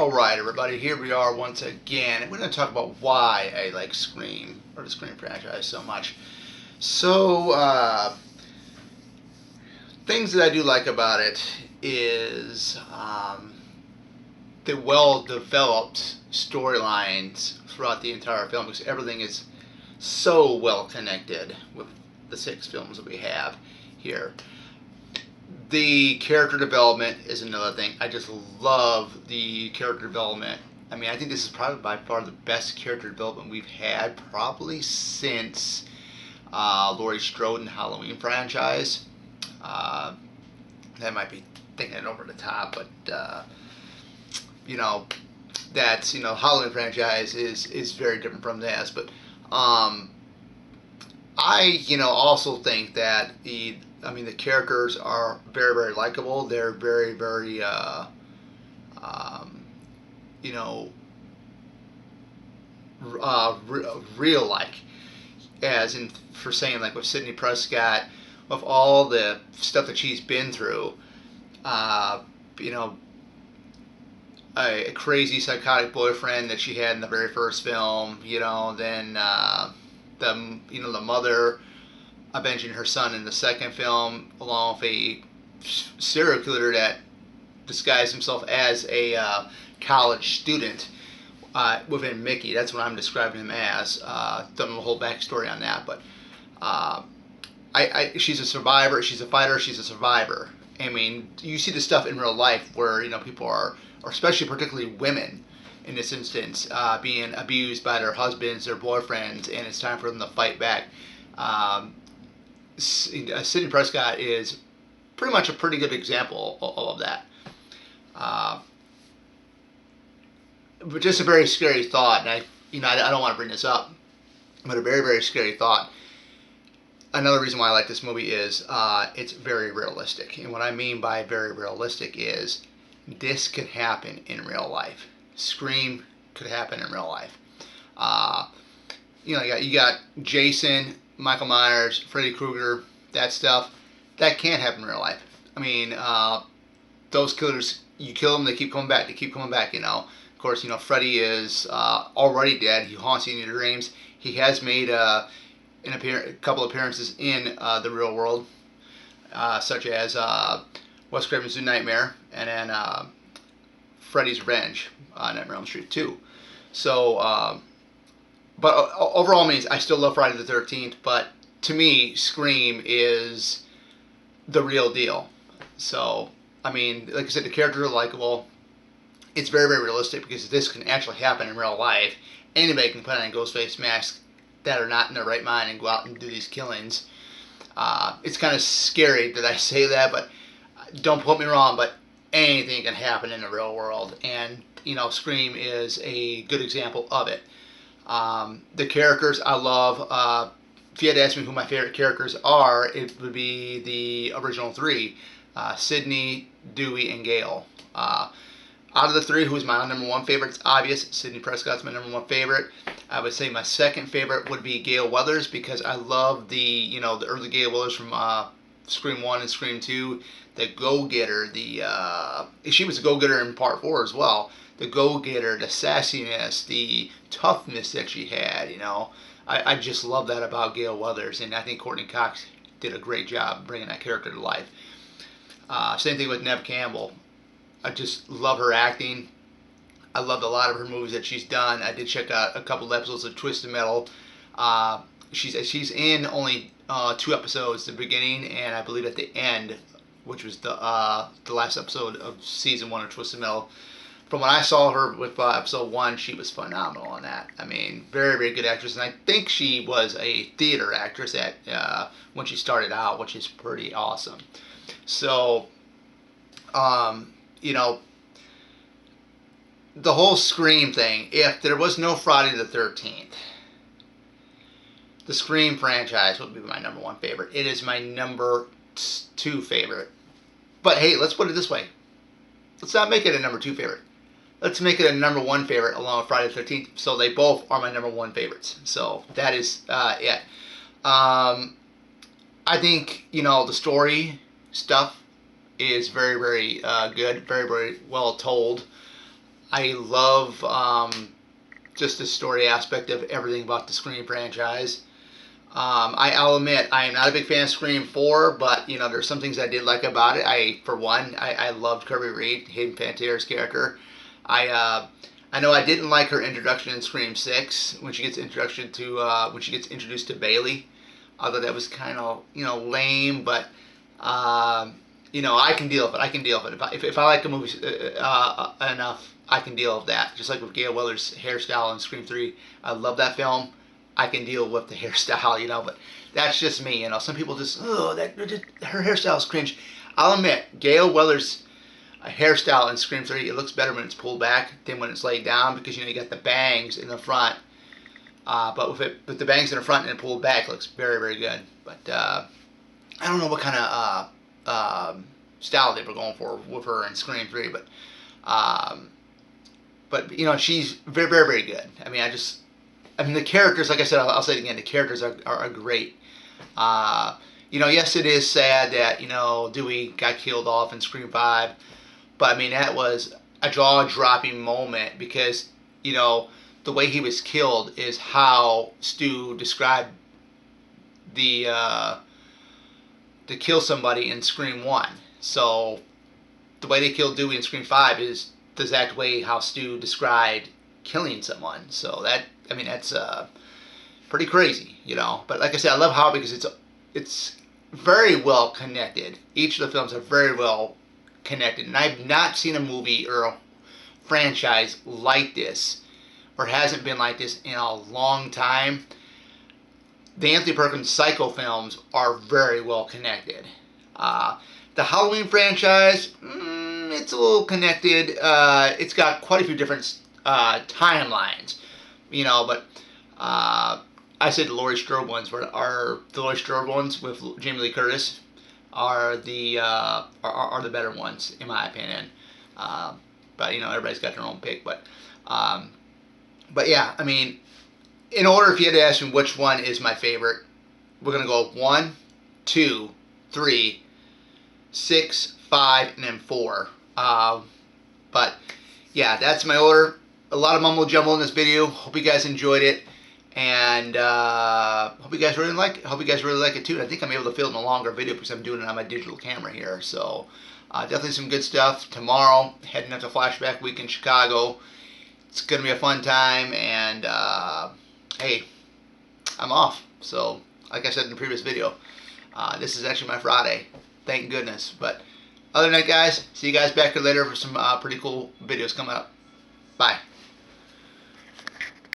Alright, everybody, here we are once again. We're going to talk about why I like Scream, or the Scream franchise, so much. So, things that I do like about it is the well developed storylines throughout the entire film, because everything is so well connected with the 6 films that we have here. The character development is another thing. I just love the character development. I mean, I think this is probably by far the best character development we've had probably since Laurie Strode and Halloween franchise. Uh, that might be thinking it over the top, but you know, that's Halloween franchise is very different from this. But I also think that the characters are very, very likable. They're very, very, um, you know, real like, as in for saying like with Sidney Prescott, with all the stuff that she's been through, uh, you know, a crazy psychotic boyfriend that she had in the very first film, then the mother avenging her son in the second film, along with a serial killer that disguised himself as a college student within Mickey. That's what I'm describing him as. Don't know the whole backstory on that, but she's a survivor. She's a fighter. She's a survivor. I mean, you see the stuff in real life where people are, or especially particularly women, in this instance, being abused by their husbands, their boyfriends, and it's time for them to fight back. Sidney Prescott is pretty much a pretty good example of that. But just a very scary thought, and I don't want to bring this up, but a very, very scary thought. Another reason why I like this movie is it's very realistic, and what I mean by very realistic is this could happen in real life. Scream could happen in real life. You got Jason, Michael Myers, Freddy Krueger, that stuff. That can't happen in real life. I mean, those killers, you kill them, they keep coming back. They keep coming back. Of course, Freddy is already dead. He haunts you in your dreams. He has made a couple appearances in the real world, such as Wes Craven's New Nightmare, and then Freddy's Revenge, Nightmare on Elm Street 2. So, but overall means I still love Friday the 13th, but to me, Scream is the real deal. So, I mean, like I said, the characters are likable. It's very, very realistic because this can actually happen in real life. Anybody can put on a ghost face mask that are not in their right mind and go out and do these killings. It's kind of scary that I say that, but don't quote me wrong, but anything can happen in the real world. And, Scream is a good example of it. The characters I love. If you had to ask me who my favorite characters are, it would be the original 3. Sidney, Dewey, and Gale. Out of the 3, who's my number 1 favorite? It's obvious. Sidney Prescott's my number 1 favorite. I would say my second favorite would be Gale Weathers, because I love the early Gale Weathers from Scream 1 and Scream 2. The go-getter, she was a go-getter in Part 4 as well. The go-getter, the sassiness, the toughness that she had, I just love that about Gale Weathers, and I think Courtney Cox did a great job bringing that character to life. Same thing with Neve Campbell. I just love her acting. I loved a lot of her movies that she's done. I did check out a couple of episodes of Twisted Metal. She's in only 2 episodes, the beginning and I believe at the end, which was the last episode of season 1 of Twisted Metal. From when I saw her with episode 1, she was phenomenal in that. I mean, very, very good actress, and I think she was a theater actress at when she started out, which is pretty awesome. So, the whole Scream thing, if there was no Friday the 13th, the Scream franchise would be my number 1 favorite. It is my number 2 favorite. But hey, let's put it this way. Let's not make it a number 2 favorite. Let's make it a number 1 favorite along with Friday the 13th. So they both are my number 1 favorites. So that is it. I think, the story stuff is very, very good. Very, very well told. I love just the story aspect of everything about the Scream franchise. I'll admit I am not a big fan of Scream 4, but you know there's some things I did like about it. For one, I loved Kirby Reed, Hayden Panettiere's character. I know I didn't like her introduction in Scream 6 when she gets introduced to Bailey. Although that was kind of lame, but I can deal with it. I can deal with it. If I like a movie enough, I can deal with that. Just like with Gail Weller's hairstyle in Scream 3, I love that film. I can deal with the hairstyle, but that's just me. Some people just, her hairstyle is cringe. I'll admit, Gail Weller's hairstyle in Scream 3, it looks better when it's pulled back than when it's laid down because you got the bangs in the front. But with the bangs in the front and pulled back, it looks very, very good. But I don't know what kind of style they were going for with her in Scream 3, but she's very, very, very good. I mean the characters, like I said, I'll say it again, the characters are great. Yes, it is sad that Dewey got killed off in Scream 5, but I mean that was a jaw-dropping moment because the way he was killed is how Stu described to kill somebody in Scream 1. So the way they killed Dewey in Scream 5 is the exact way how Stu described killing someone. So that's pretty crazy, But like I said, I love how because it's very well connected. Each of the films are very well connected, and I've not seen a movie or a franchise like this, or hasn't been like this in a long time. The Anthony Perkins Psycho films are very well connected. The Halloween franchise, it's a little connected. It's got quite a few different timelines, but I said the Laurie Strode ones the Laurie Strode ones with Jamie Lee Curtis are the better ones in my opinion. But everybody's got their own pick. But yeah, I mean, in order, if you had to ask me which one is my favorite, we're gonna go 1, 2, 3, 6, 5, and then 4. But yeah, that's my order. A lot of mumble jumble in this video. Hope you guys enjoyed it, and hope you guys really like it too. And I think I'm able to film a longer video because I'm doing it on my digital camera here. So definitely some good stuff. Tomorrow, heading up to Flashback Week in Chicago. It's gonna be a fun time, and hey, I'm off. So, like I said in the previous video, this is actually my Friday. Thank goodness. But other than that, guys, see you guys back here later for some pretty cool videos coming up.